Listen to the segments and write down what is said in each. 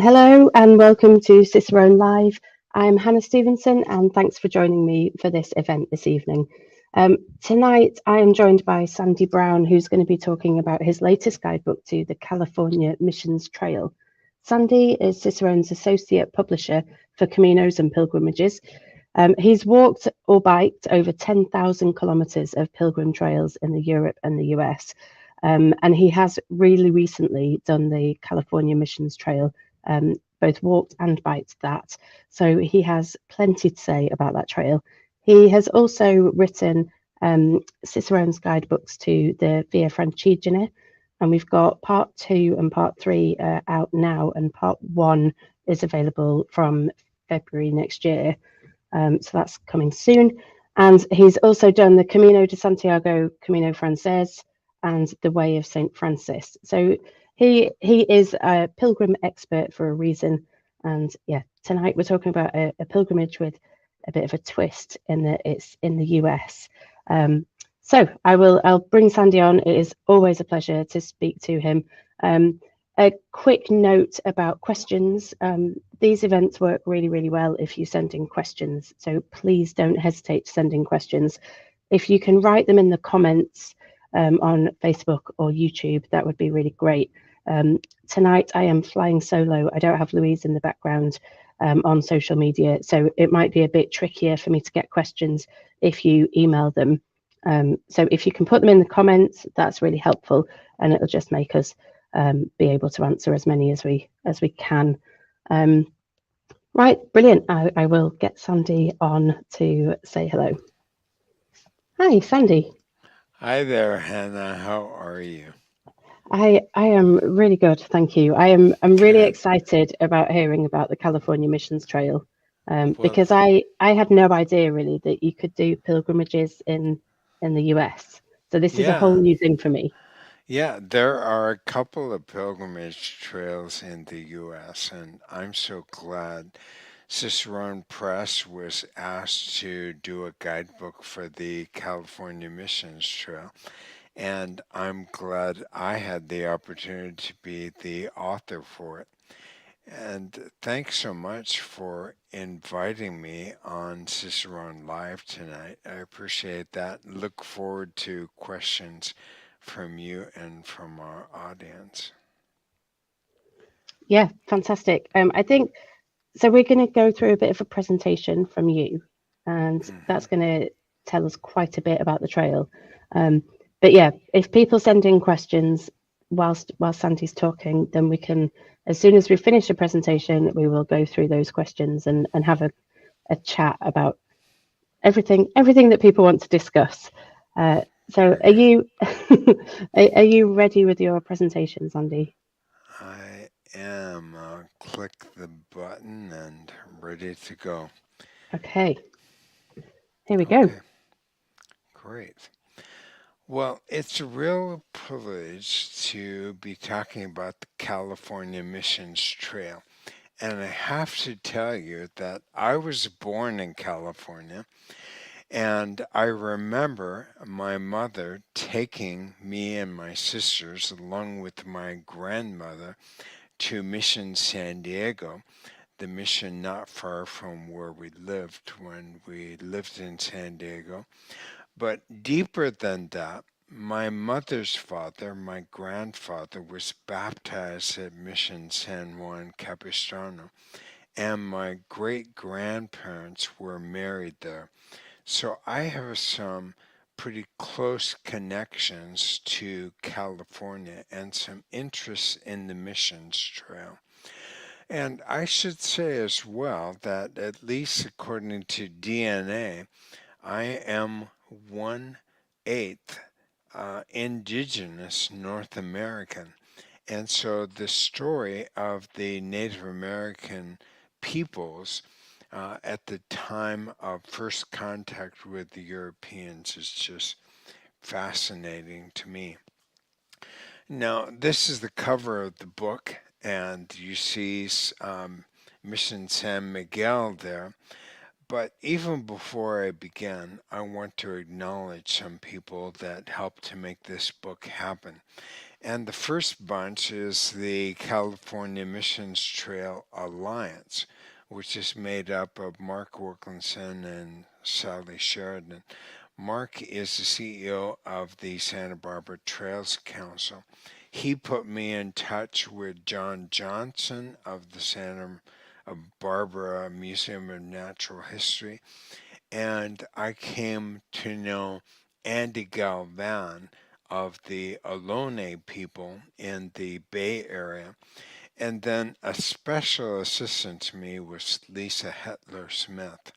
Hello and welcome to Cicerone Live. I'm Hannah Stevenson and thanks for joining me for this event this evening. Tonight I am joined by Sandy Brown, who's going to be talking about his latest guidebook to the California Missions Trail. Sandy is Cicerone's associate publisher for Caminos and Pilgrimages. He's walked or biked over 10,000 kilometers of pilgrim trails in Europe and the US. And he has really recently done the California Missions Trail, both walked and biked that. So he has plenty to say about that trail. He has also written Cicerone's guidebooks to the Via Francigena, and we've got part 2 and part 3 out now, and part 1 is available from February next year. So that's coming soon. And he's also done the Camino de Santiago, Camino Frances, and the Way of St. Francis. So he is a pilgrim expert for a reason. And yeah, tonight we're talking about a pilgrimage with a bit of a twist in that it's in the US. So I'll bring Sandy on. It is always a pleasure to speak to him. A quick note about questions. These events work really, really well if you send in questions. So please don't hesitate to send in questions. If you can write them in the comments on Facebook or YouTube, that would be really great. Tonight I am flying solo. I don't have Louise in the background on social media, so it might be a bit trickier for me to get questions if you email them. So if you can put them in the comments, that's really helpful, and it'll just make us be able to answer as many as we can. Right, brilliant. I will get Sandy on to say hello. Hi, Sandy. Hi there, Hannah. How are you? I am really good, thank you. I'm really Good. excited about hearing about the California Missions Trail, Well, because I had no idea really that you could do pilgrimages in the US. So this is a whole yeah, new thing for me. yeah, there are a couple of pilgrimage trails in the U.S., and I'm so glad Cicerone Press was asked to do a guidebook for the California Missions Trail. And I'm glad I had the opportunity to be the author for it. And thanks so much for inviting me on Cicerone Live tonight. I appreciate that. Look forward to questions from you and from our audience. Yeah, fantastic. I think so. We're going to go through a bit of a presentation from you, and Hmm. that's going to tell us quite a bit about the trail. Um, but yeah, if people send in questions while Sandy's talking, then we can, as soon as we finish the presentation, we will go through those questions and have a chat about everything that people want to discuss. So are Great. you are you ready with your presentation, Sandy? I am. Click the button and ready to go. Okay, here we go. Okay, great. Well, it's a real privilege to be talking about the California Missions Trail. And I have to tell you that I was born in California, and I remember my mother taking me and my sisters, along with my grandmother, to Mission San Diego, the mission not far from where we lived when we lived in San Diego. But deeper than that, my mother's father, my grandfather, was baptized at Mission San Juan Capistrano, and my great grandparents were married there. So I have some pretty close connections to California and some interest in the missions trail. And I should say as well that, at least according to DNA, I am 1/8 indigenous North American. And so the story of the Native American peoples at the time of first contact with the Europeans is just fascinating to me. Now, this is the cover of the book, and you see Mission San Miguel there. But even before I begin, I want to acknowledge some people that helped to make this book happen. And the first bunch is the California Missions Trail Alliance, which is made up of Mark Wilkinson and Sally Sheridan. Mark is the CEO of the Santa Barbara Trails Council. He put me in touch with John Johnson of the Santa Barbara Museum of Natural History, and I came to know Andy Galvan of the Ohlone people in the Bay Area. And then a special assistant to me was Lisa Hetler Smith,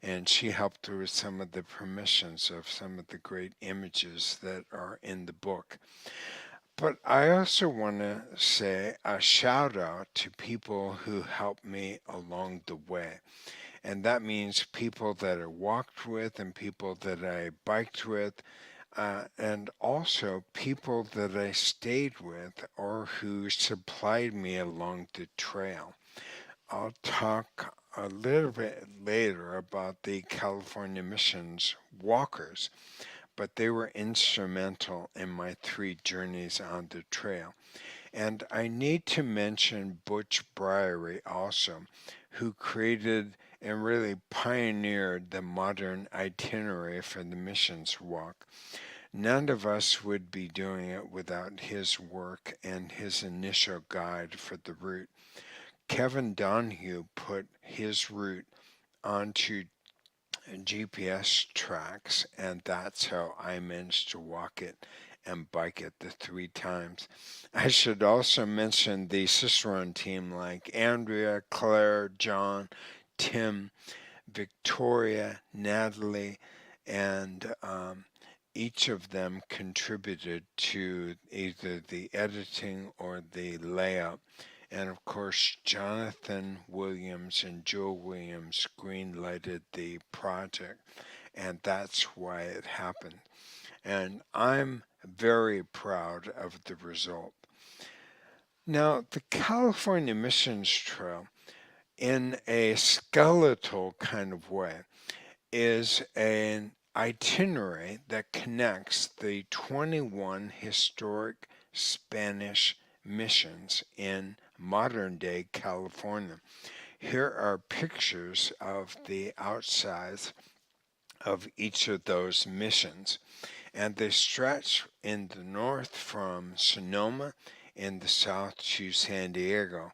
and she helped with some of the permissions of some of the great images that are in the book. But I also want to say a shout out to people who helped me along the way. And that means people that I walked with and people that I biked with, and also people that I stayed with or who supplied me along the trail. I'll talk a little bit later about the California Missions walkers, but they were instrumental in my 3 journeys on the trail. And I need to mention Butch Briery also, who created and really pioneered the modern itinerary for the missions walk. None of us would be doing it without his work and his initial guide for the route. Kevin Donahue put his route onto GPS tracks, and that's how I managed to walk it and bike it the 3 times. I should also mention the Cicerone team like Andrea, Claire, John, Tim, Victoria, Natalie, and each of them contributed to either the editing or the layout. And of course, Jonathan Williams and Joe Williams green-lighted the project, and that's why it happened. And I'm very proud of the result. Now, the California Missions Trail, in a skeletal kind of way, is an itinerary that connects the 21 historic Spanish missions in modern day California. Here are pictures of the outsides of each of those missions, and they stretch in the north from Sonoma, in the south to San Diego.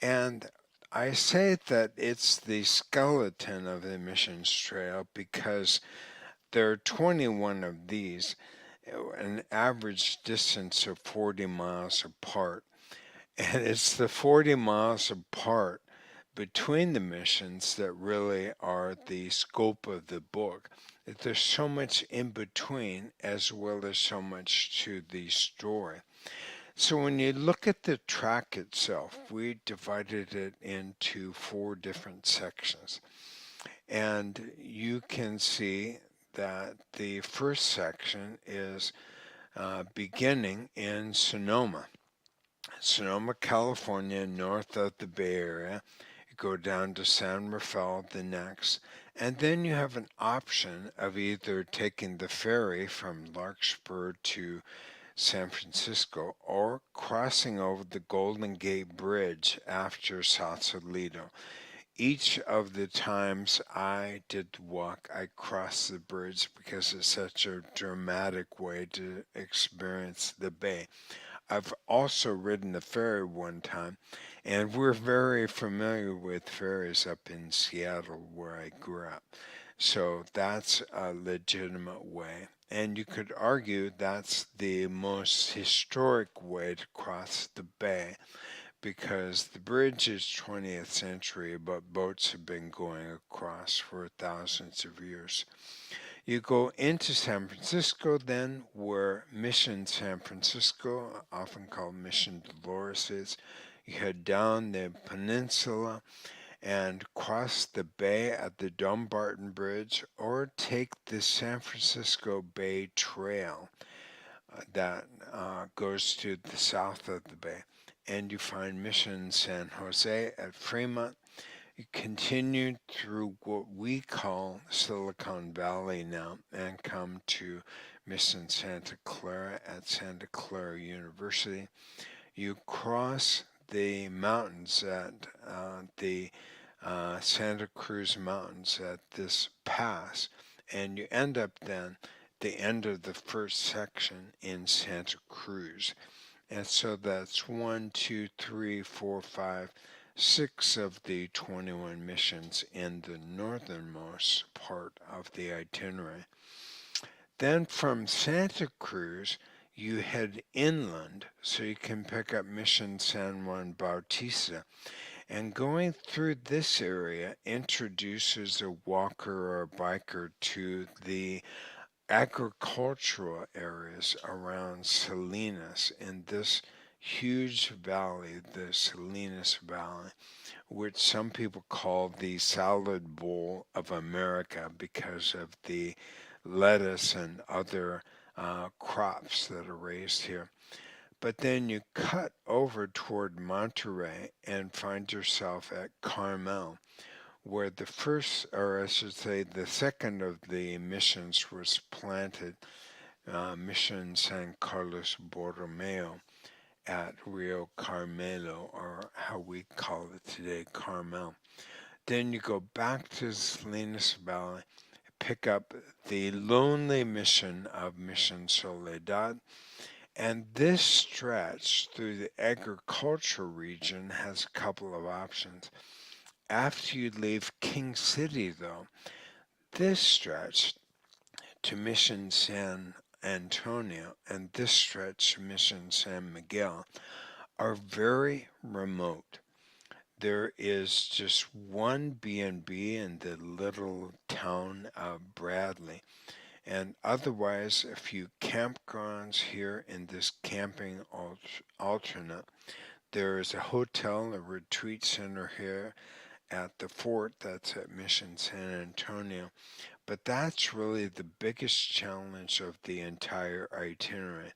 And I say that it's the skeleton of the missions trail because there are 21 of these, an average distance of 40 miles apart. And it's the 40 miles apart between the missions that really are the scope of the book. There's so much in between as well as so much to the story. So when you look at the track itself, we divided it into 4 different sections. And you can see that the first section is beginning in Sonoma, California, north of the Bay Area. You go down to San Rafael the next, and then you have an option of either taking the ferry from Larkspur to San Francisco or crossing over the Golden Gate Bridge after Sausalito. Each of the times I did the walk, I crossed the bridge because it's such a dramatic way to experience the bay. I've also ridden the ferry one time, and we're very familiar with ferries up in Seattle where I grew up. So that's a legitimate way. And you could argue that's the most historic way to cross the bay because the bridge is 20th century, but boats have been going across for thousands of years. You go into San Francisco then, where Mission San Francisco, often called Mission Dolores, is. You head down the peninsula and cross the bay at the Dumbarton Bridge, or take the San Francisco Bay Trail that goes to the south of the bay. And you find Mission San Jose at Fremont. You continue through what we call Silicon Valley now and come to Mission Santa Clara at Santa Clara University. You cross the mountains at the Santa Cruz Mountains at this pass, and you end up then the end of the first section in Santa Cruz. And so that's 1, 2, 3, 4, 5, 6 of the 21 missions in the northernmost part of the itinerary. Then from Santa Cruz, you head inland so you can pick up Mission San Juan Bautista. And going through this area introduces a walker or a biker to the agricultural areas around Salinas in this huge valley, the Salinas Valley, which some people call the salad bowl of America because of the lettuce and other crops that are raised here. But then you cut over toward Monterey and find yourself at Carmel, where the first, or I should say, the second of the missions was planted, Mission San Carlos Borromeo at Rio Carmelo, or how we call it today, Carmel. Then you go back to Salinas Valley, pick up the lonely mission of Mission Soledad, and this stretch through the agricultural region has a couple of options. After you leave King City, though, this stretch to Mission San Antonio and this stretch to Mission San Miguel are very remote. There is just one B&B in the little town of Bradley, and otherwise a few campgrounds here in this camping alternate. There is a hotel, a retreat center here at the fort that's at Mission San Antonio, but that's really the biggest challenge of the entire itinerary.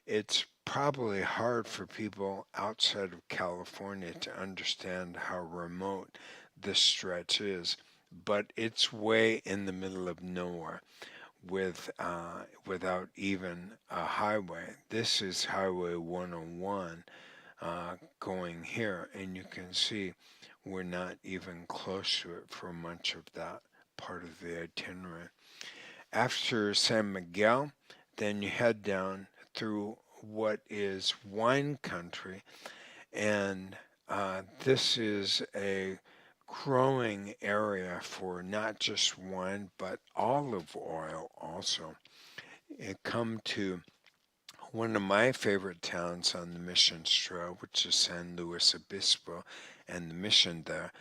It's probably hard for people outside of California to understand how remote this stretch is, but it's way in the middle of nowhere without even a highway. This is Highway 101 going here, and you can see we're not even close to it for much of that part of the itinerary. After San Miguel, then you head down through what is wine country, and this is a growing area for not just wine but olive oil also. It come to one of my favorite towns on the Mission Trail, which is San Luis Obispo, and the mission there,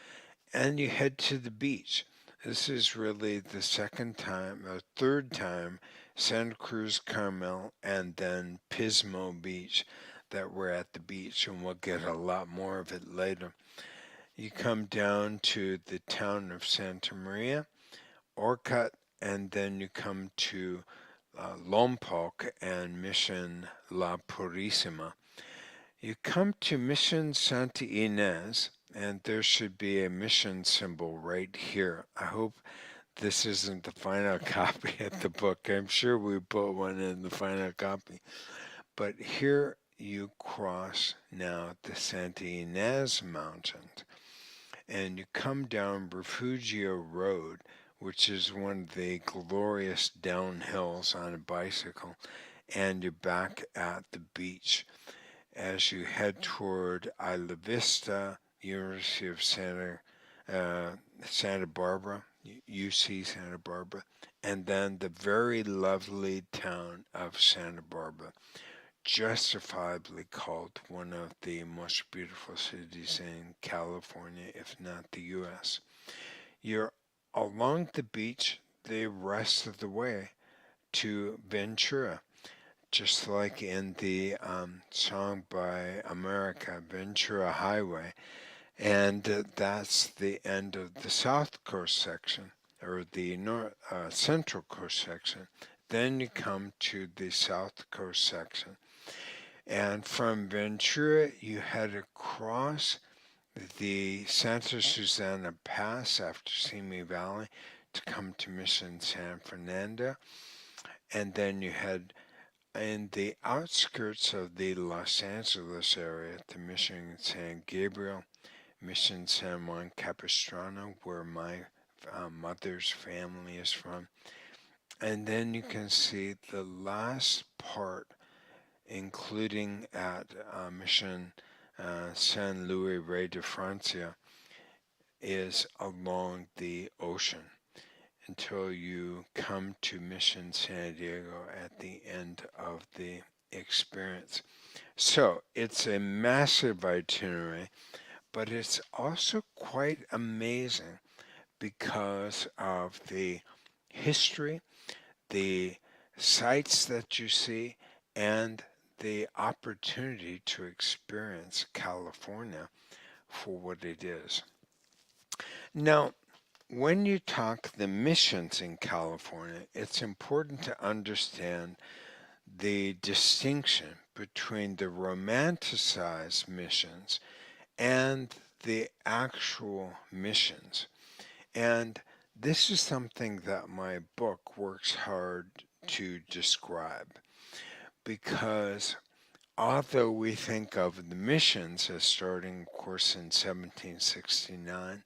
and you head to the beach. This is really the second time, or third time, Santa Cruz, Carmel, and then Pismo Beach that we're at the beach, and we'll get a lot more of it later. You come down to the town of Santa Maria, Orcutt, and then you come to Lompoc and Mission La Purísima. You come to Mission Santa Ynez, and there should be a mission symbol right here. I hope this isn't the final copy of the book. I'm sure we put one in the final copy. But here you cross now the Santa Ynez Mountains, and you come down Refugio Road, which is one of the glorious downhills on a bicycle, and you're back at the beach as you head toward Isla Vista, University of Santa Barbara, UC Santa Barbara, and then the very lovely town of Santa Barbara, justifiably called one of the most beautiful cities in California, if not the U.S. You're along the beach the rest of the way to Ventura, just like in the song by America, Ventura Highway. And that's the end of the South Coast section, or the Central Coast section. Then you come to the South Coast section. And from Ventura, you head across the Santa Susana Pass after Simi Valley to come to Mission San Fernando, and then you had in the outskirts of the Los Angeles area, the Mission San Gabriel, Mission San Juan Capistrano, where my mother's family is from. And then you can see the last part, including at Mission San Luis Rey de Francia, is along the ocean until you come to Mission San Diego at the end of the experience. So it's a massive itinerary, but it's also quite amazing because of the history, the sights that you see, and the opportunity to experience California for what it is. Now, when you talk the missions in California, it's important to understand the distinction between the romanticized missions and the actual missions. And this is something that my book works hard to describe because although we think of the missions as starting, of course, in 1769,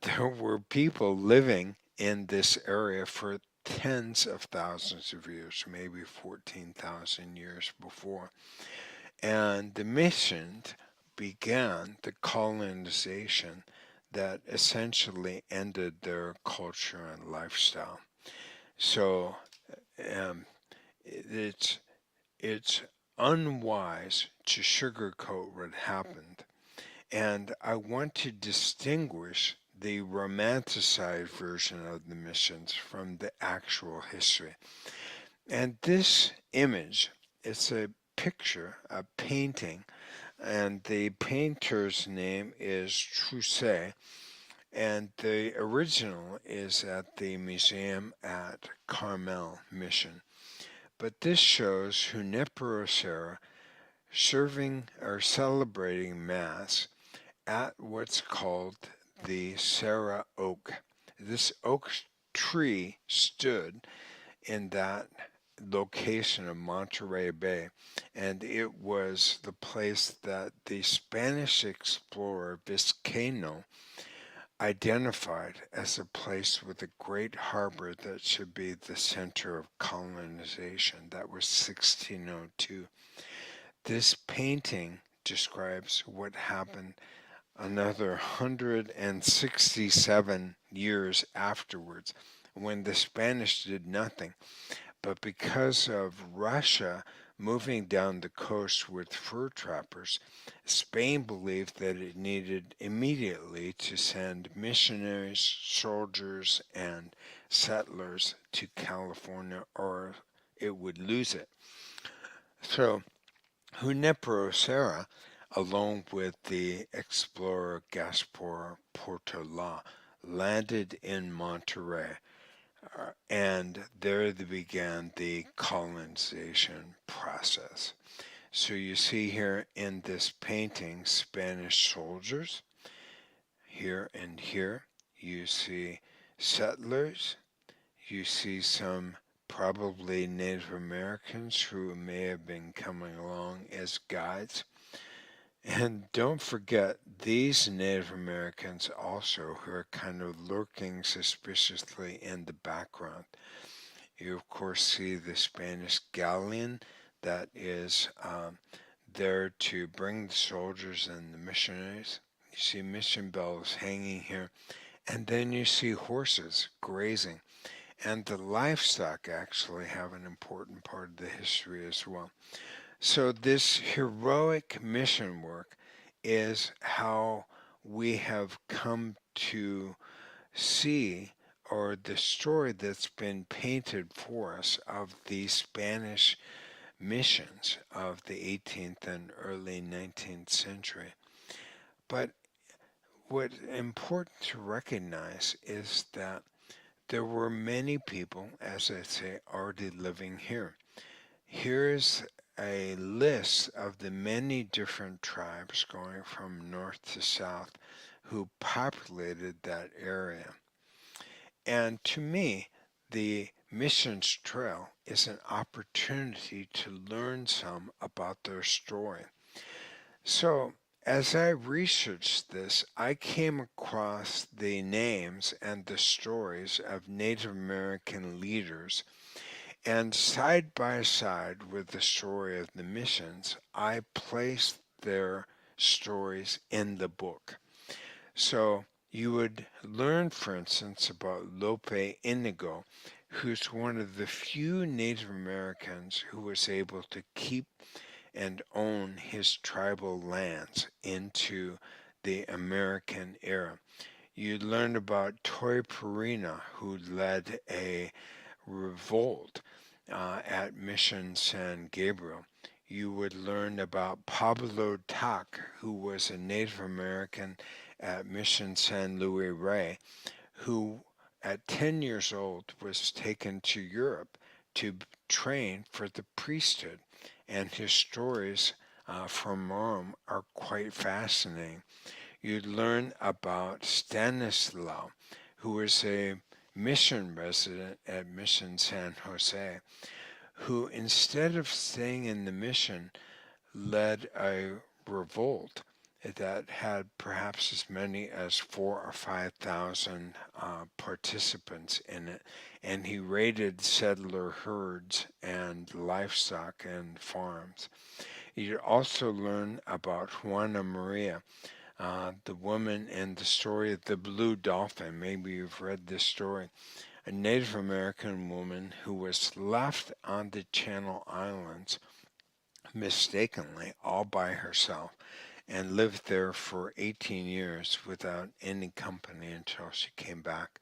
there were people living in this area for tens of thousands of years, maybe 14,000 years before. And the missions began the colonization that essentially ended their culture and lifestyle. So um, it's it's unwise to sugarcoat what happened, and I want to distinguish the romanticized version of the missions from the actual history. And this image, it's a picture, a painting, and the painter's name is Trousset, and the original is at the museum at Carmel Mission. But this shows Junipero Serra serving or celebrating Mass at what's called the Serra Oak. This oak tree stood in that location of Monterey Bay, and it was the place that the Spanish explorer Vizcaino identified as a place with a great harbor that should be the center of colonization. That was 1602. This painting describes what happened another 167 years afterwards when the Spanish did nothing. But because of Russia moving down the coast with fur trappers, Spain believed that it needed immediately to send missionaries, soldiers, and settlers to California or it would lose it. So Junipero Serra, along with the explorer Gaspar Portola, landed in Monterey, and there they began the colonization process. So you see here in this painting Spanish soldiers, here and here. You see settlers, you see some probably Native Americans who may have been coming along as guides. And don't forget these Native Americans also who are kind of lurking suspiciously in the background. You, of course, see the Spanish galleon that is there to bring the soldiers and the missionaries. You see mission bells hanging here. And then you see horses grazing. And the livestock actually have an important part of the history as well. So this heroic mission work is how we have come to see, or the story that's been painted for us of the Spanish missions of the 18th and early 19th century. But what's important to recognize is that there were many people, as I say, already living here. Here's a list of the many different tribes going from north to south who populated that area. And to me, the Missions Trail is an opportunity to learn some about their story. So, as I researched this, I came across the names and the stories of Native American leaders, and side by side with the story of the missions, I placed their stories in the book. So you would learn, for instance, about Lope Inigo, who's one of the few Native Americans who was able to keep and own his tribal lands into the American era. You learn about Toy Perina, who led a revolt at Mission San Gabriel. You would learn about Pablo Tac, who was a Native American at Mission San Luis Rey, who at 10 years old was taken to Europe to train for the priesthood. And his stories from Rome are quite fascinating. You learn about Stanislaw, who was a mission resident at Mission San Jose, who instead of staying in the mission led a revolt that had perhaps as many as 4 or 5 thousand participants in it, and he raided settler herds and livestock and farms. You also learn about Juana Maria, the woman in the story of the Blue Dolphin. Maybe you've read this story. A Native American woman who was left on the Channel Islands mistakenly all by herself and lived there for 18 years without any company until she came back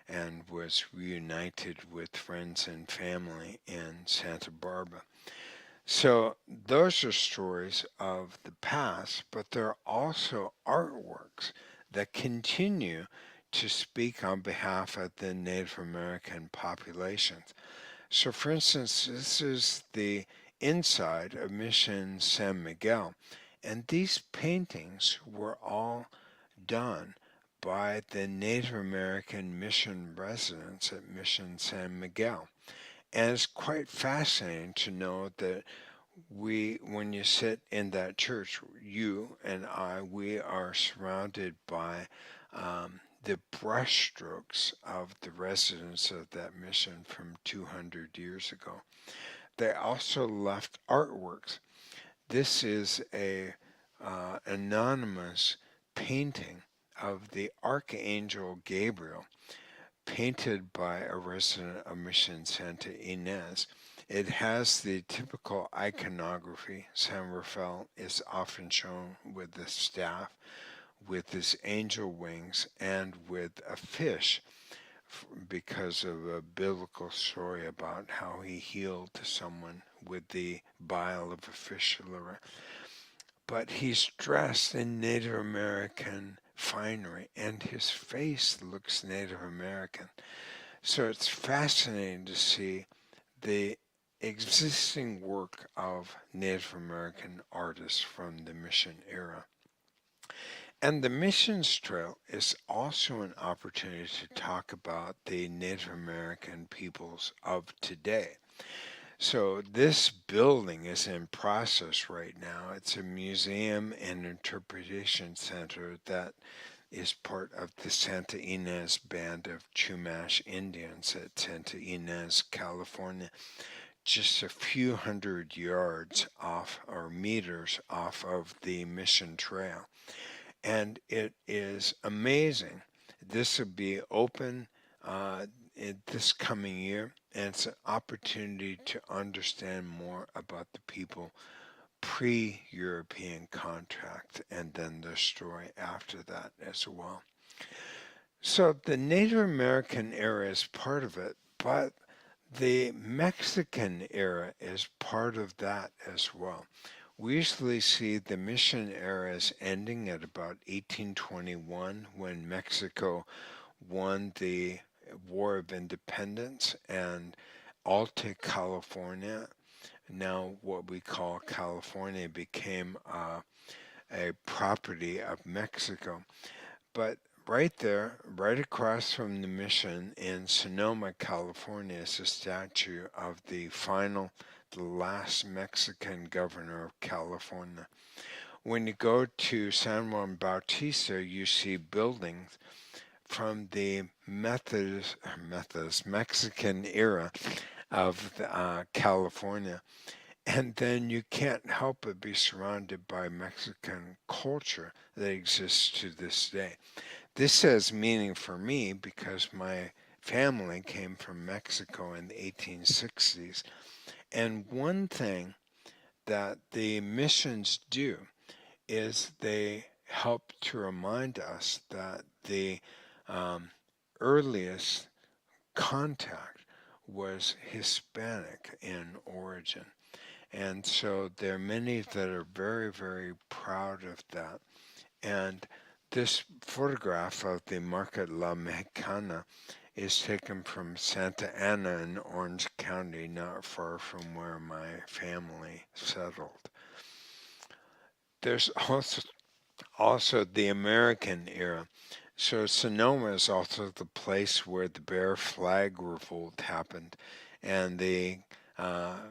and was reunited with friends and family in Santa Barbara. So those are stories of the past, but there are also artworks that continue to speak on behalf of the Native American populations. So, for instance, this is the inside of Mission San Miguel, and these paintings were all done by the Native American mission residents at Mission San Miguel. And it's quite fascinating to know that when you sit in that church, you and I, we are surrounded by the brushstrokes of the residents of that mission from 200 years ago. They also left artworks. This is a anonymous painting of the Archangel Gabriel, painted by a resident of Mission Santa Ynez. It has the typical iconography. San Rafael is often shown with the staff, with his angel wings, and with a fish because of a biblical story about how he healed someone with the bile of a fish liver. But he's dressed in Native American finery, and his face looks Native American. So it's fascinating to see the existing work of Native American artists from the mission era. And the Missions Trail is also an opportunity to talk about the Native American peoples of today. So this building is in process right now. It's a museum and interpretation center that is part of the Santa Ynez Band of Chumash Indians at Santa Ynez, California, just a few hundred yards off or meters off of the Mission Trail. And it is amazing. This will be open this coming year, and it's an opportunity to understand more about the people pre-European contact and then their story after that as well. So the Native American era is part of it, but the Mexican era is part of that as well. We usually see the mission eras ending at about 1821 when Mexico won the War of Independence and Alta California now what we call California, became a property of Mexico. But right there, right across from the mission in Sonoma, California, is a statue of the last Mexican governor of California. When you go to San Juan Bautista, you see buildings from the Mexican era of California. And then you can't help but be surrounded by Mexican culture that exists to this day. This has meaning for me because my family came from Mexico in the 1860s. And one thing that the missions do is they help to remind us that the um, earliest contact was Hispanic in origin. And so there are many that are very, very proud of that. And this photograph of the Market La Mexicana is taken from Santa Ana in Orange County, not far from where my family settled. There's also the American era. So Sonoma is also the place where the Bear Flag Revolt happened, and the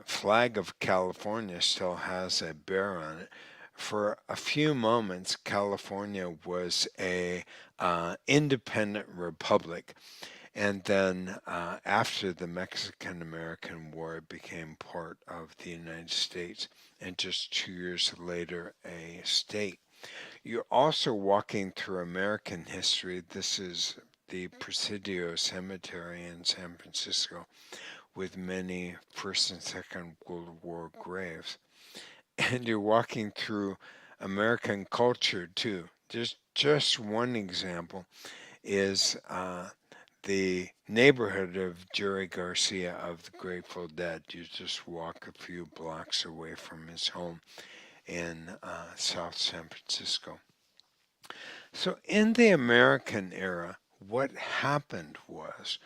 flag of California still has a bear on it. For a few moments, California was a independent republic, and then after the Mexican-American War, it became part of the United States, and just 2 years later, a state. You're also walking through American history. This is the Presidio Cemetery in San Francisco with many First and Second World War graves. And you're walking through American culture too. Just one example is the neighborhood of Jerry Garcia of the Grateful Dead. You just walk a few blocks away from his home in South San Francisco. So, in the American era, what happened was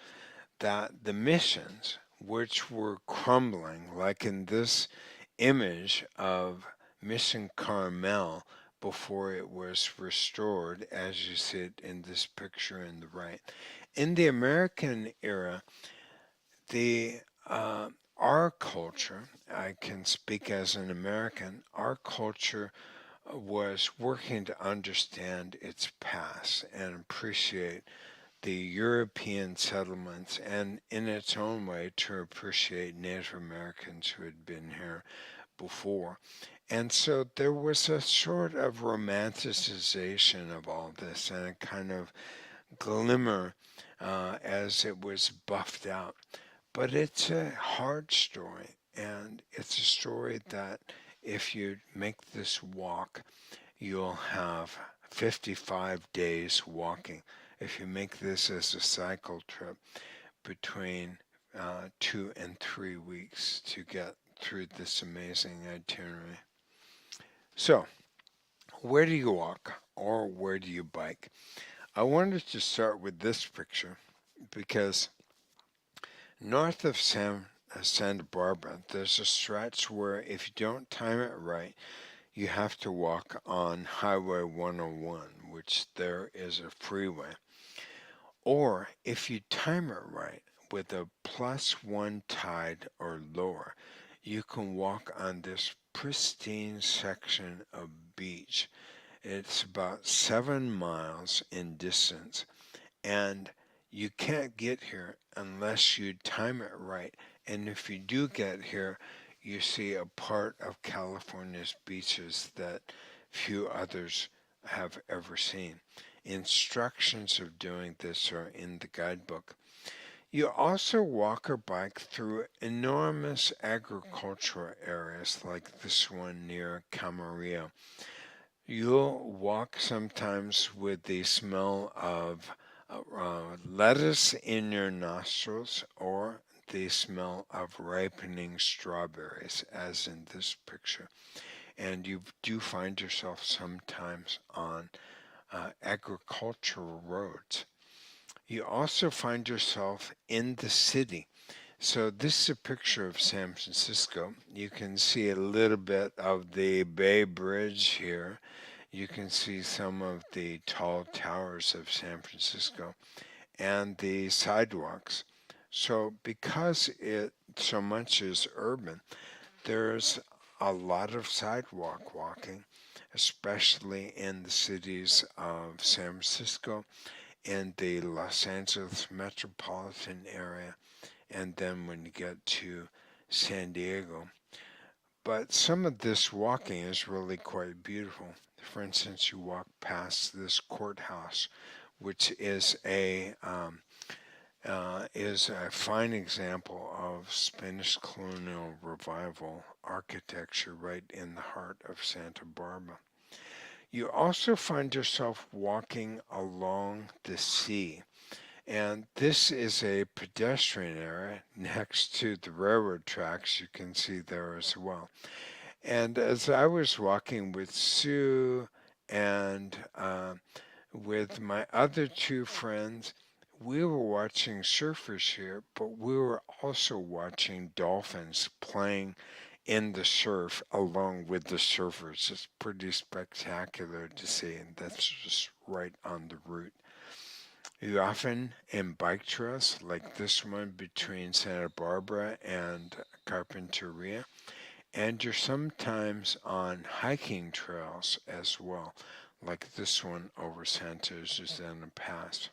that the missions, which were crumbling, like in this image of Mission Carmel before it was restored, as you see it in this picture in the right. In the American era, the our culture, I can speak as an American, our culture was working to understand its past and appreciate the European settlements, and in its own way to appreciate Native Americans who had been here before. And so there was a sort of romanticization of all this and a kind of glimmer as it was buffed out. But it's a hard story, and it's a story that if you make this walk, you'll have 55 days walking. If you make this as a cycle trip, between 2 and 3 weeks to get through this amazing itinerary. So, where do you walk or where do you bike? I wanted to start with this picture because north of Santa Barbara, there's a stretch where if you don't time it right, you have to walk on Highway 101, which there is a freeway. Or if you time it right with a +1 tide or lower, you can walk on this pristine section of beach. It's about 7 miles in distance, and you can't get here unless you time it right. And if you do get here, you see a part of California's beaches that few others have ever seen. Instructions of doing this are in the guidebook. You also walk or bike through enormous agricultural areas like this one near Camarillo. You'll walk sometimes with the smell of lettuce in your nostrils or the smell of ripening strawberries, as in this picture. And you do find yourself sometimes on agricultural roads. You also find yourself in the city. So this is a picture of San Francisco. You can see a little bit of the Bay Bridge here. You can see some of the tall towers of San Francisco and the sidewalks. So because it so much is urban, there's a lot of sidewalk walking, especially in the cities of San Francisco, in the Los Angeles metropolitan area, and then when you get to San Diego. But some of this walking is really quite beautiful. For instance, you walk past this courthouse, which is a fine example of Spanish colonial revival architecture right in the heart of Santa Barbara. You also find yourself walking along the sea, and this is a pedestrian area next to the railroad tracks you can see there as well. And as I was walking with Sue and with my other two friends, we were watching surfers here, but we were also watching dolphins playing in the surf along with the surfers. It's pretty spectacular to see, and that's just right on the route. You often in bike trails like this one between Santa Barbara and Carpinteria, and you're sometimes on hiking trails as well, like this one over Santa Susana Pass.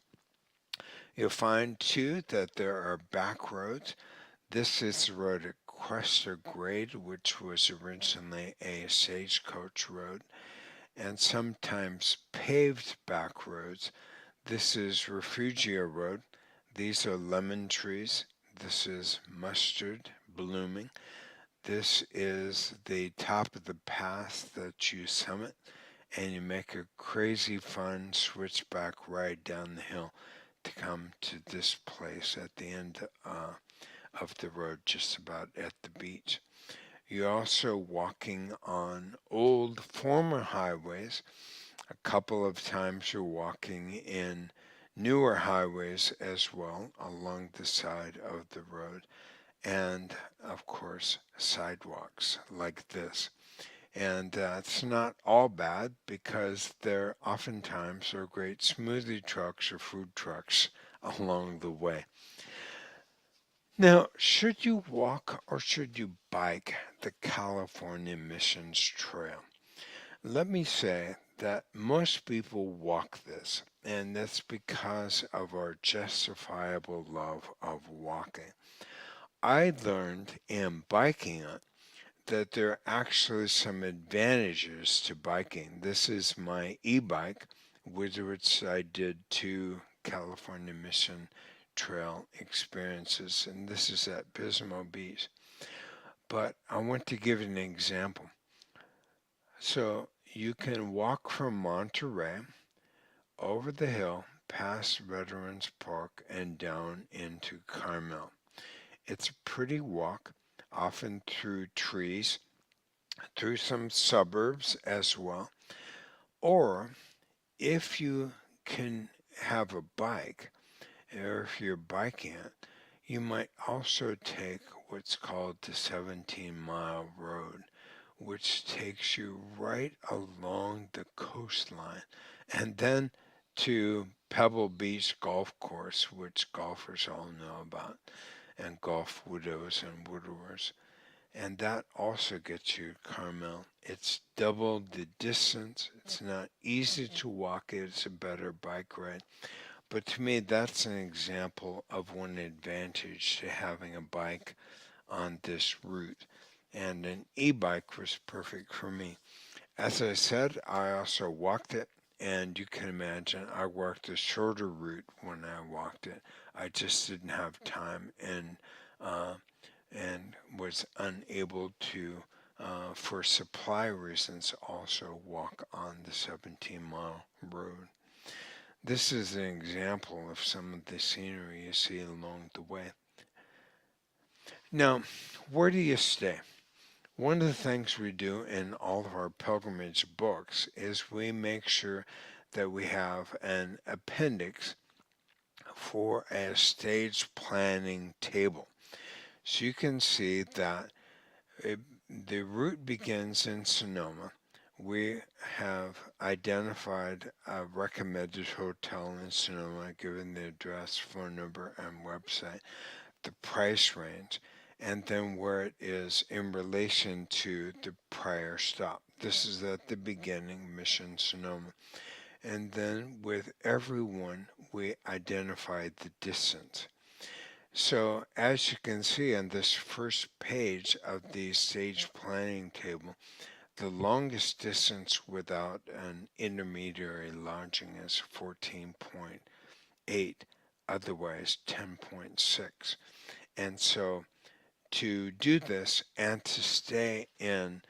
You'll find too that there are back roads. This is the road at Cuesta Grade, which was originally a stagecoach road, and sometimes paved back roads. This is Refugio Road. These are lemon trees. This is mustard blooming. This is the top of the path that you summit, and you make a crazy fun switchback ride down the hill to come to this place at the end of the road, just about at the beach. You're also walking on old former highways. A couple of times you're walking in newer highways as well along the side of the road, and of course sidewalks like this. And it's not all bad because there oftentimes are great smoothie trucks or food trucks along the way. Now, should you walk or should you bike the California Missions Trail? Let me say that most people walk this, and that's because of our justifiable love of walking. I learned in biking it that there are actually some advantages to biking. This is my e-bike, with which I did 2 California Mission Trail experiences, and this is at Pismo Beach. But I want to give an example. So you can walk from Monterey over the hill past Veterans Park and down into Carmel. It's a pretty walk, often through trees, through some suburbs as well. Or if you can have a bike, or if you're biking it, you might also take what's called the 17-mile road, which takes you right along the coastline and then to Pebble Beach Golf Course, which golfers all know about, and golf widows and widowers. And that also gets you Carmel. It's double the distance. It's not easy to walk it. It's a better bike ride. But to me, that's an example of one advantage to having a bike on this route. And an e-bike was perfect for me. As I said, I also walked it. And you can imagine I walked a shorter route when I walked it. I just didn't have time uh, and was unable to, for supply reasons, also walk on the 17-mile road. This is an example of some of the scenery you see along the way. Now, where do you stay? One of the things we do in all of our pilgrimage books is we make sure that we have an appendix for a stage planning table. So you can see that it, the route begins in Sonoma. We have identified a recommended hotel in Sonoma, given the address, phone number, and website, the price range, and then where it is in relation to the prior stop. This is at the beginning, Mission Sonoma. And then with everyone, we identified the distance. So as you can see on this first page of the stage planning table, the longest distance without an intermediary lodging is 14.8, otherwise 10.6. And so to do this and to stay in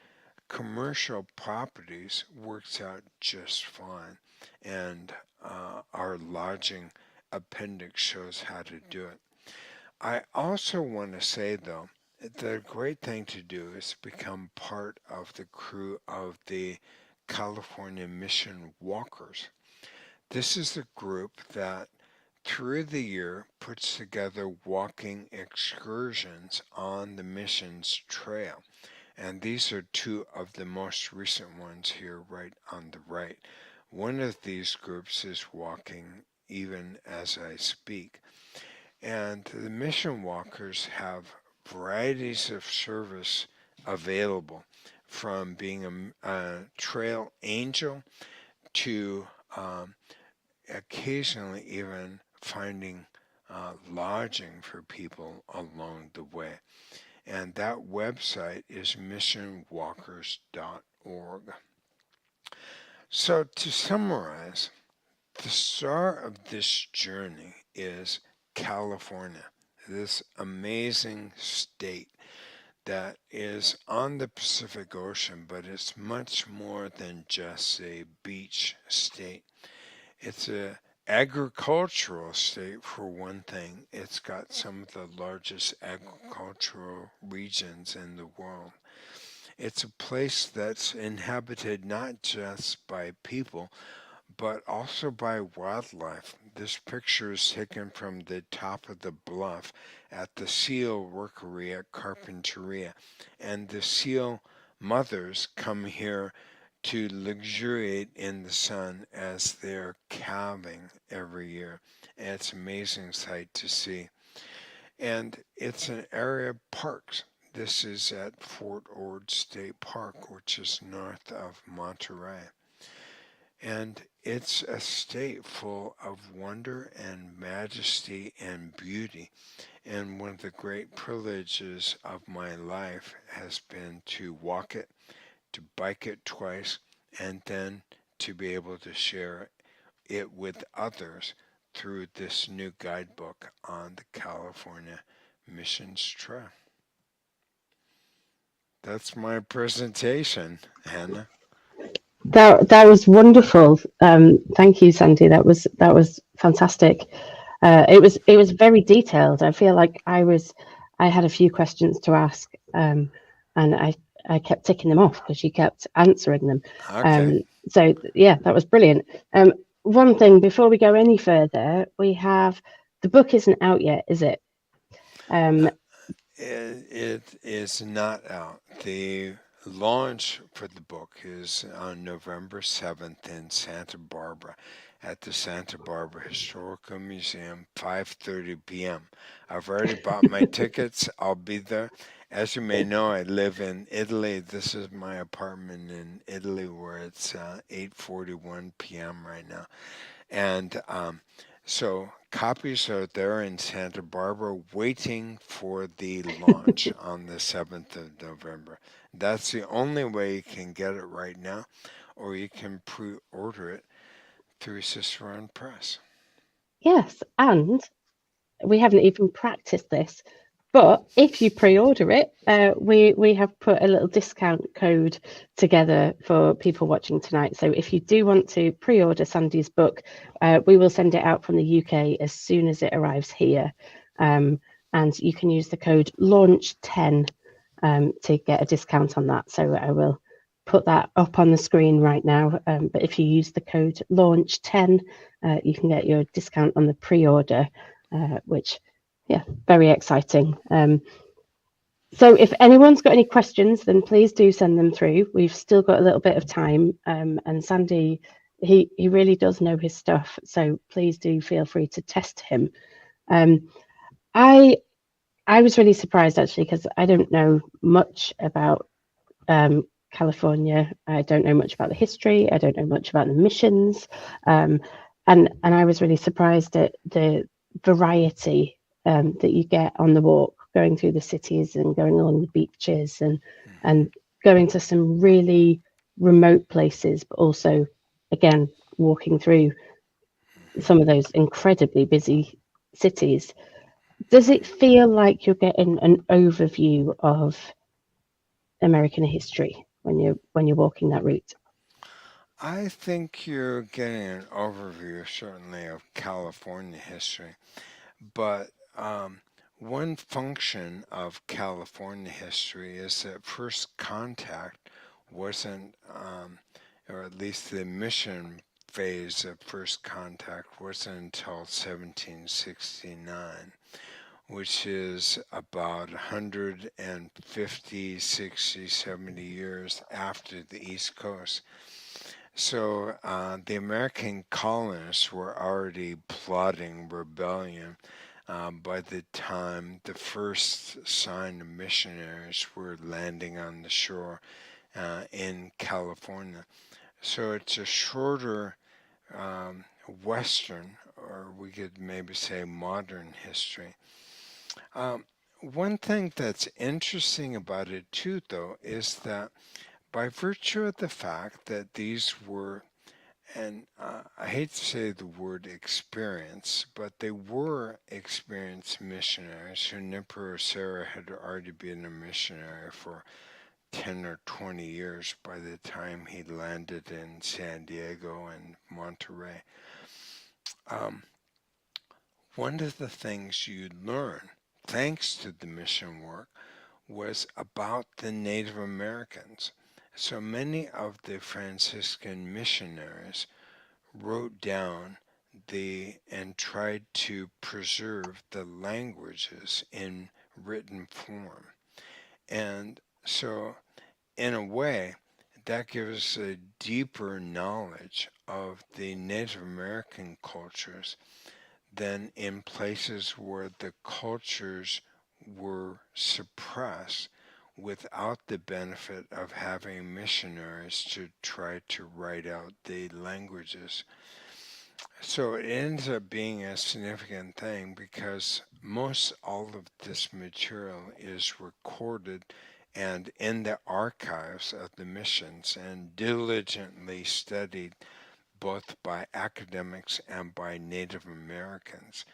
commercial properties works out just fine. And our lodging appendix shows how to do it. I also want to say, though, the great thing to do is become part of the crew of the California Mission Walkers. This is the group that through the year puts together walking excursions on the missions trail. And these are two of the most recent ones here right on the right. One of these groups is walking even as I speak. And the mission walkers have varieties of service available, from being a trail angel to occasionally even finding lodging for people along the way. And that website is missionwalkers.org. So to summarize, the star of this journey is California, this amazing state that is on the Pacific Ocean, but it's much more than just a beach state. It's an agricultural state, for one thing. It's got some of the largest agricultural regions in the world. It's a place that's inhabited not just by people, but also by wildlife. This picture is taken from the top of the bluff at the seal rookery at Carpinteria. And the seal mothers come here to luxuriate in the sun as they're calving every year. And it's an amazing sight to see. And it's an area of parks. This is at Fort Ord State Park, which is north of Monterey. And it's a state full of wonder and majesty and beauty. And one of the great privileges of my life has been to walk it, to bike it twice, and then to be able to share it with others through this new guidebook on the California Missions Trail. That's my presentation, Hannah. That was wonderful. Thank you, Sandy. That was fantastic. It was very detailed. I feel like I had a few questions to ask, and I kept ticking them off because you kept answering them. Okay. So yeah, that was brilliant. One thing before we go any further, we have the book isn't out yet, is it? It is not out. The launch for the book is on November 7th in Santa Barbara at the Santa Barbara Historical Museum, 5:30 p.m. I've already bought my tickets. I'll be there. As you may know, I live in Italy. This is my apartment in Italy where it's 8:41 p.m. right now. And so copies are there in Santa Barbara waiting for the launch on the 7th of November. That's the only way you can get it right now, or you can pre-order it through Cicerone Press. Yes, and we haven't even practiced this, but if you pre-order it, we have put a little discount code together for people watching tonight. So if you do want to pre-order Sandy's book, we will send it out from the UK as soon as it arrives here. And you can use the code launch10 to get a discount on that. So I will put that up on the screen right now. But if you use the code launch10, you can get your discount on the pre-order, which, yeah, very exciting. So if anyone's got any questions, then please do send them through. We've still got a little bit of time, and Sandy, he really does know his stuff. So please do feel free to test him. Um, I I was really surprised actually because I don't know much about California. I don't know much about the history. I don't know much about the missions, um, and I was really surprised at the variety that you get on the walk, going through the cities and going along the beaches and going to some really remote places, but also again walking through some of those incredibly busy cities. Does it feel like you're getting an overview of American history when you're walking that route? I think you're getting an overview, certainly, of California history. But one function of California history is that first contact wasn't, or at least the mission phase of first contact wasn't until 1769, which is about 150, 60, 70 years after the East Coast. So the American colonists were already plotting rebellion by the time the first sign of missionaries were landing on the shore in California. So it's a shorter Western, or we could maybe say modern history. Um, One thing that's interesting about it too, though, is that by virtue of the fact that these were, and I hate to say the word experience, but they were experienced missionaries. Junipero Serra had already been a missionary for 10 or 20 years by the time he landed in San Diego and Monterey. Um, One of the things you learn, thanks to the mission work, was about the Native Americans. So many of the Franciscan missionaries wrote down and tried to preserve the languages in written form. And so, in a way, that gives us a deeper knowledge of the Native American cultures than in places where the cultures were suppressed without the benefit of having missionaries to try to write out the languages. So it ends up being a significant thing because most all of this material is recorded and in the archives of the missions and diligently studied both by academics and by Native Americans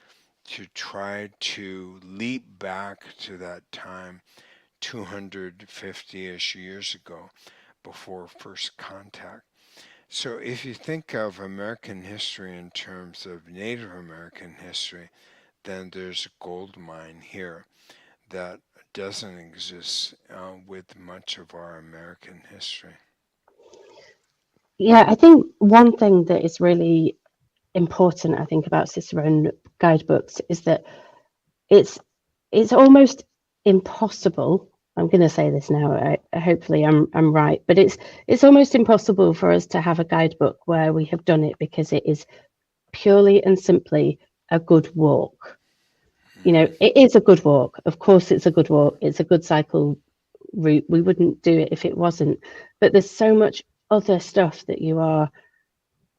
to try to leap back to that time 250-ish years ago before first contact. So if you think of American history in terms of Native American history, then there's a gold mine here that doesn't exist with much of our American history. Yeah, I think one thing that is really important, I think, about Cicerone guidebooks is that it's it's almost impossible. I'm going to say this now. Hopefully, I'm right, but it's almost impossible for us to have a guidebook where we have done it because it is purely and simply a good walk. You know, Hmm. it is a good walk. Of course, it's a good walk. It's a good cycle route. We wouldn't do it if it wasn't. But there's so much other stuff that you are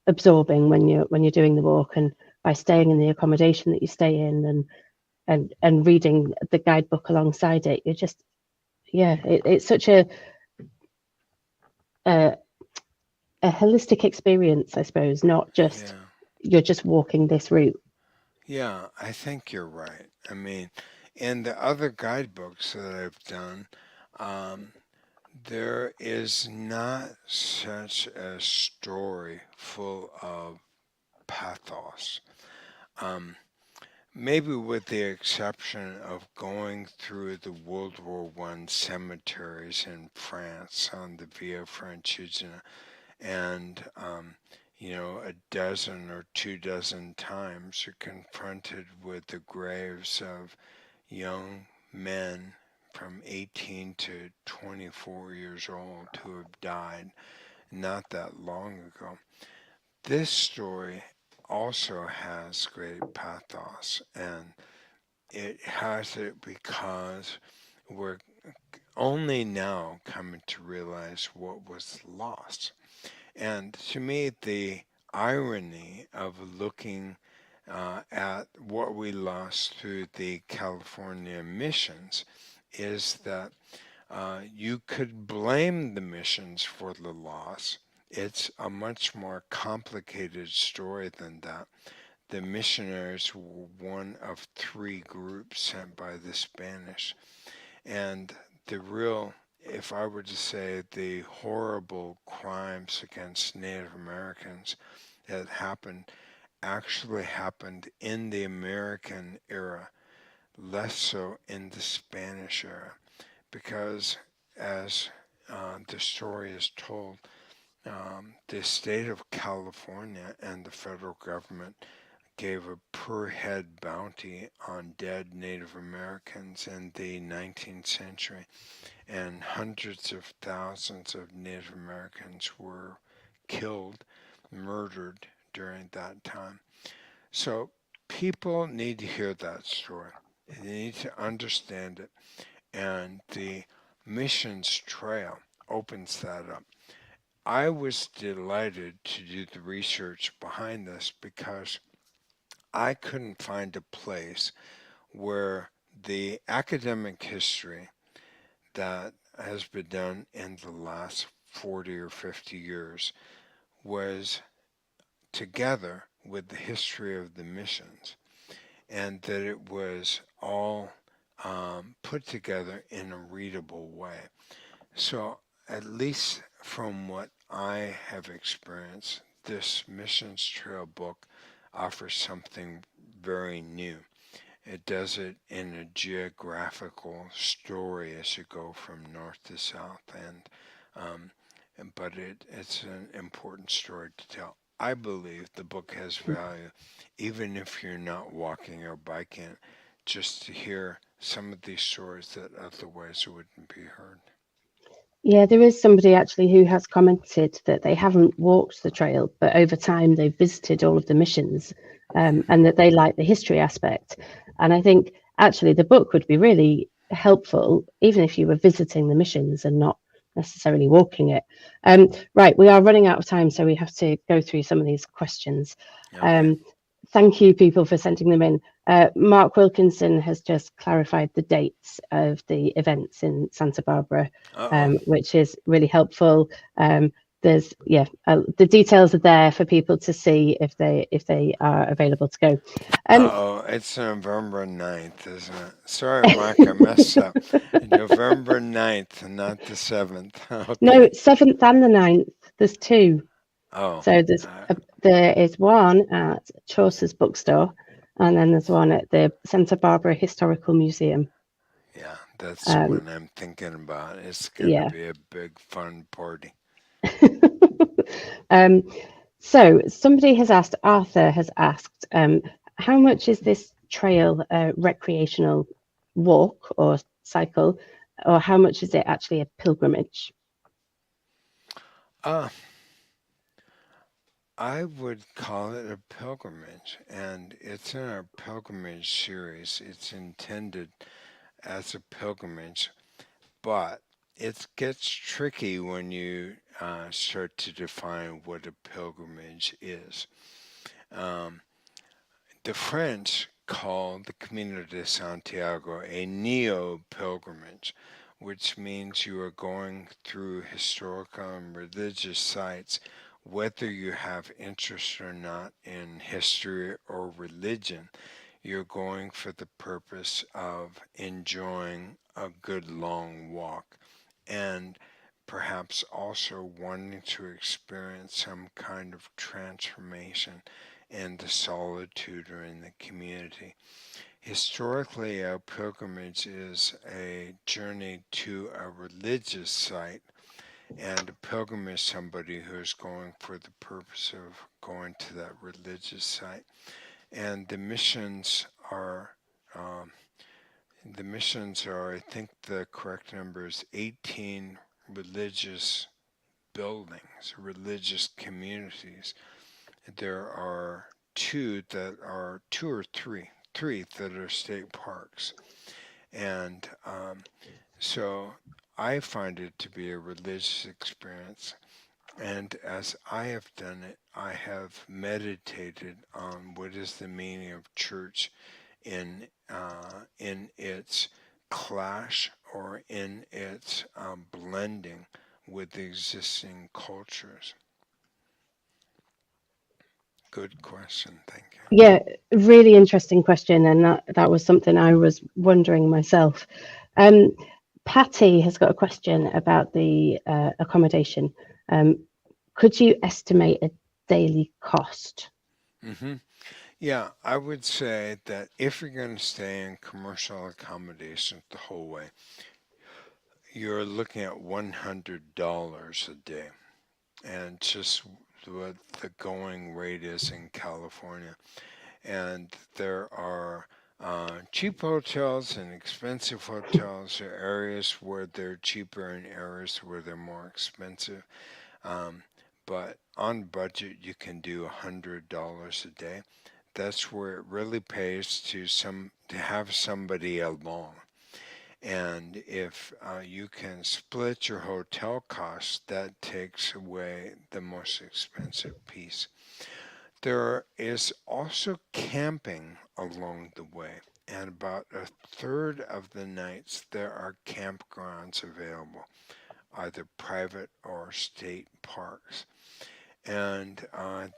absorbing when you're doing the walk, and by staying in the accommodation that you stay in and reading the guidebook alongside it, you're just it's such a a holistic experience, I suppose, not just Yeah. you're just walking this route. Yeah, I think you're right. I mean, in the other guidebooks that I've done, um, there is not such a story full of pathos. Um, Maybe with the exception of going through the World War One cemeteries in France on the Via Francigena, and a dozen or 2 dozen times you're confronted with the graves of young men from 18 to 24 years old who have died not that long ago. This story also has great pathos, and it has it because we're only now coming to realize what was lost. And to me, the irony of looking at what we lost through the California missions is that you could blame the missions for the loss. It's a much more complicated story than that. The missionaries were one of three groups sent by the Spanish. And the real, if I were to say, the horrible crimes against Native Americans that happened actually happened in the American era, less so in the Spanish era. Because as the story is told, the state of California and the federal government gave a per head bounty on dead Native Americans in the 19th century, and hundreds of thousands of Native Americans were killed, murdered during that time. So people need to hear that story. They need to understand it, and the missions trail opens that up. I was delighted to do the research behind this because I couldn't find a place where the academic history that has been done in the last 40 or 50 years was together with the history of the missions, and that it was all put together in a readable way. So, at least from what I have experienced, this Missions Trail book offers something very new. It does it in a geographical story as you go from north to south, um, but it's an important story to tell. I believe the book has value, even if you're not walking or biking, just to hear some of these stories that otherwise wouldn't be heard. Yeah, there is somebody actually who has commented that they haven't walked the trail, but over time they've visited all of the missions, and that they like the history aspect. And I think actually the book would be really helpful, even if you were visiting the missions and not necessarily walking it. Right, we are running out of time, so we have to go through some of these questions. Okay. Thank you, people, for sending them in. Mark Wilkinson has just clarified the dates of the events in Santa Barbara, Uh-oh. which is really helpful. There's the details are there for people to see if they are available to go. Uh-oh, it's November 9th, isn't it? Sorry, Mark, I messed up. November 9th, not the 7th. No, Okay. 7th and the 9th. There's two. Oh, So uh, there is one at Chaucer's bookstore, and then there's one at the Santa Barbara Historical Museum. yeah, that's Um, what I'm thinking about. It's going to yeah. be a big fun party. um, so somebody has asked, Arthur has asked, how much is this trail a recreational walk or cycle, or how much is it actually a pilgrimage? Uh, I would call it a pilgrimage, and it's in our pilgrimage series. It's intended as a pilgrimage, but it gets tricky when you start to define what a pilgrimage is. Um, the French called the Camino de Santiago a neo pilgrimage, which means you are going through historical and religious sites, whether you have interest or not in history or religion. You're going for the purpose of enjoying a good long walk and perhaps also wanting to experience some kind of transformation in the solitude or in the community. Historically, our pilgrimage is a journey to a religious site, and a pilgrim is somebody who is going for the purpose of going to that religious site. And the missions are um, The missions are, I think the correct number is 18 religious buildings, religious communities. There are two or three that are state parks. And so I find it to be a religious experience. And as I have done it, I have meditated on what is the meaning of church in its clash or in its blending with the existing cultures. Good question, thank you. Yeah, really interesting question, and that was something I was wondering myself. Um, Patty has got a question about the accommodation. Could you estimate a daily cost? hmm Yeah, I would say that if you're going to stay in commercial accommodations the whole way, you're looking at $100 a day, and just what the going rate is in California. And there are cheap hotels and expensive hotels. There are areas where they're cheaper and areas where they're more expensive. Um, but on budget, you can do $100 a day. That's where it really pays to have somebody along. And if you can split your hotel costs, that takes away the most expensive piece. There is also camping along the way, and about a third of the nights there are campgrounds available, either private or state parks. And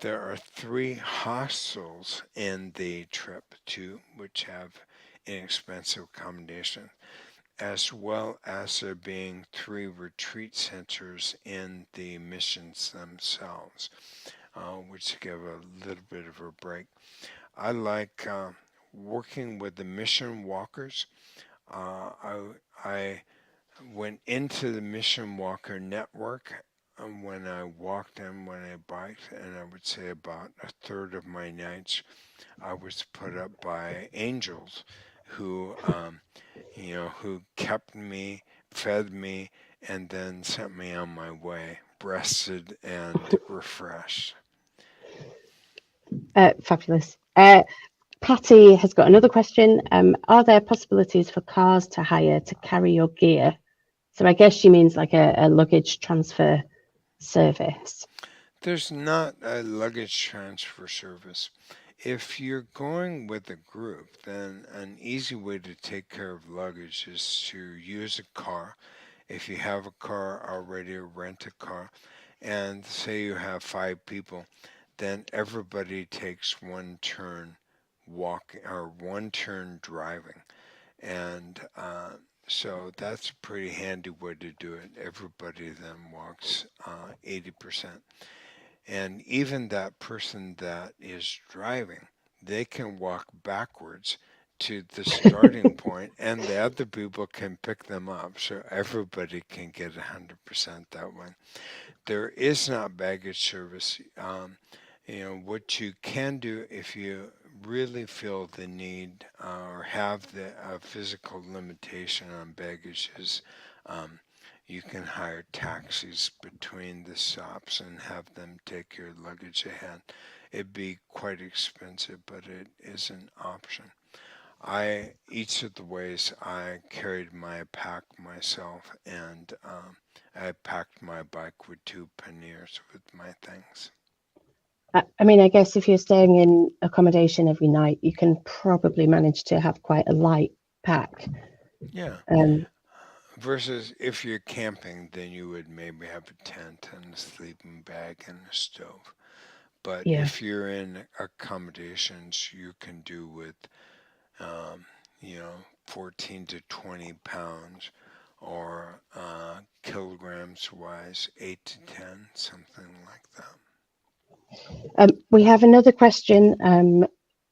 there are three hostels in the trip too, which have inexpensive accommodation, as well as there being three retreat centers in the missions themselves, which give a little bit of a break. I like working with the mission walkers. I went into the mission walker network when I walked and when I biked, and I would say about a third of my nights I was put up by angels who, who kept me, fed me, and then sent me on my way, rested and refreshed. Fabulous. Patty has got another question. Are there possibilities for cars to hire to carry your gear? So I guess she means like a luggage transfer service. There's not a luggage transfer service. If you're going with a group, then an easy way to take care of luggage is to use a car. If you have a car already, rent a car. And say you have five people, then everybody takes one turn walking or one turn driving. And so that's a pretty handy way to do it. Everybody then walks 80%. And even that person that is driving, they can walk backwards to the starting point, and the other people can pick them up. So everybody can get 100% that way. There is not baggage service. What you can do if you really feel the need or have the physical limitation on baggage is um, you can hire taxis between the stops and have them take your luggage ahead. It'd be quite expensive, but it is an option. Each of the ways I carried my pack myself, and I packed my bike with two panniers with my things. I mean, I guess if you're staying in accommodation every night, you can probably manage to have quite a light pack. Yeah. Um, Versus if you're camping, then you would maybe have a tent and a sleeping bag and a stove. But yeah. if you're in accommodations, you can do with, um, 14 to 20 pounds or kilograms wise, 8 to 10, something like that. We have another question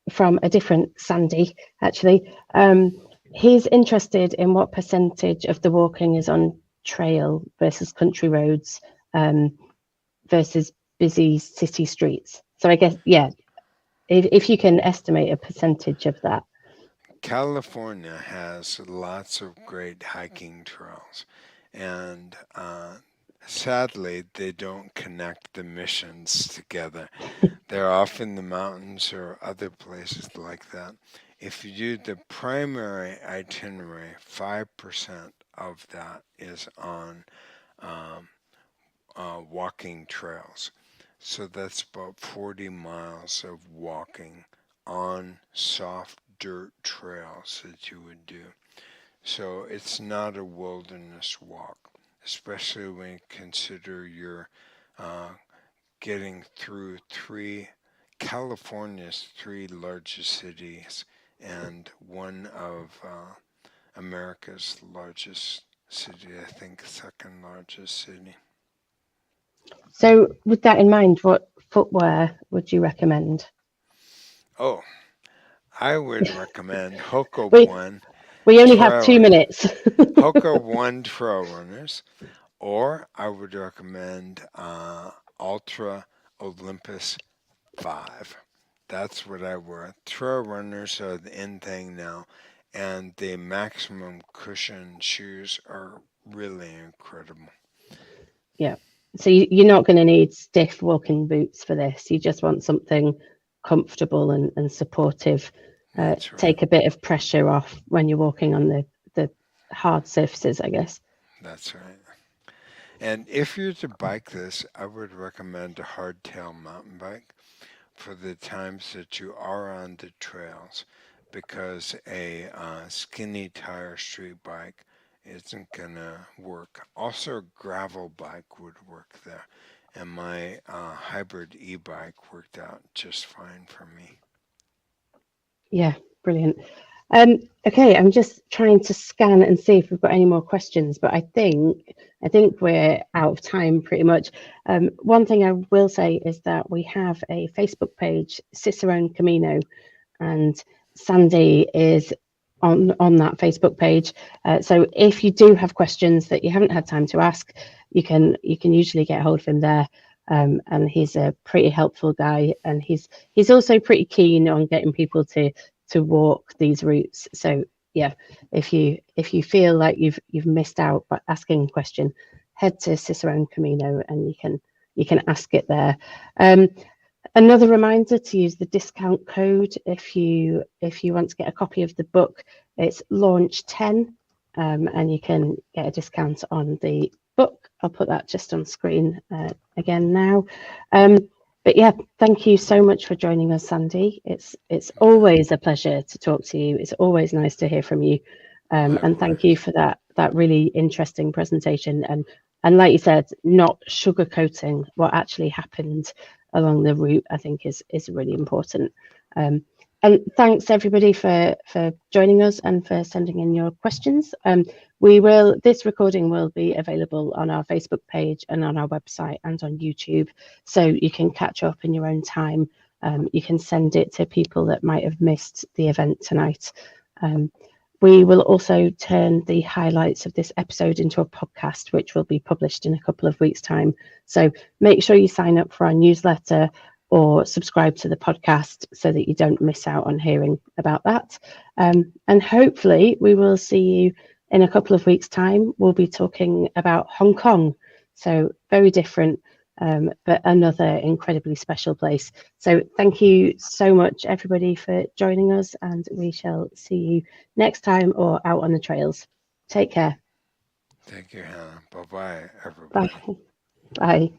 from a different Sandy, actually. He's interested in what percentage of the walking is on trail versus country roads versus busy city streets. So I guess, yeah, if you can estimate a percentage of that. California has lots of great hiking trails, and sadly, they don't connect the missions together. They're off in the mountains or other places like that. If you do the primary itinerary, 5% of that is on um, walking trails. So that's about 40 miles of walking on soft dirt trails that you would do. So it's not a wilderness walk, especially when you consider you're uh, getting through California's three largest cities and one of America's largest city, I think second largest city. So with that in mind, what footwear would you recommend? Oh, I would recommend Hoka We One only have trail 2 minutes. Hoka One trail runners, or I would recommend Ultra Olympus 5. That's what I wear. Trail runners are the in thing now, and the maximum cushion shoes are really incredible. Yeah. So you're not going to need stiff walking boots for this. You just want something comfortable and supportive. That's right. Take a bit of pressure off when you're walking on the hard surfaces, I guess. That's right. And if you're to bike this, I would recommend a hardtail mountain bike for the times that you are on the trails, because a skinny tire street bike isn't gonna work. Also, a gravel bike would work there, and my hybrid e-bike worked out just fine for me. Yeah, brilliant. Okay, I'm just trying to scan and see if we've got any more questions, but I think we're out of time pretty much. One thing I will say is that we have a Facebook page, Cicerone Camino, and Sandy is on that Facebook page. So if you do have questions that you haven't had time to ask, you can usually get hold of him there. And he's a pretty helpful guy, and he's also pretty keen on getting people to walk these routes. So yeah, if you feel like you've missed out by asking a question, head to Cicerone Camino and you can ask it there. Another reminder to use the discount code if you want to get a copy of the book. It's launch 10, and you can get a discount on the book. I'll put that just on screen again now. But yeah, thank you so much for joining us, Sandy. It's always a pleasure to talk to you. It's always nice to hear from you. And thank you for that really interesting presentation. And like you said, not sugarcoating what actually happened along the route, I think is really important. And thanks everybody for joining us and for sending in your questions. This recording will be available on our Facebook page and on our website and on YouTube, so you can catch up in your own time. You can send it to people that might have missed the event tonight. We will also turn the highlights of this episode into a podcast, which will be published in a couple of weeks' time. So make sure you sign up for our newsletter or subscribe to the podcast so that you don't miss out on hearing about that. And hopefully we will see you in a couple of weeks' time. We'll be talking about Hong Kong. So very different, but another incredibly special place. So thank you so much, everybody, for joining us, and we shall see you next time or out on the trails. Take care. Thank you, Hannah. Bye-bye, everybody. Bye. Bye.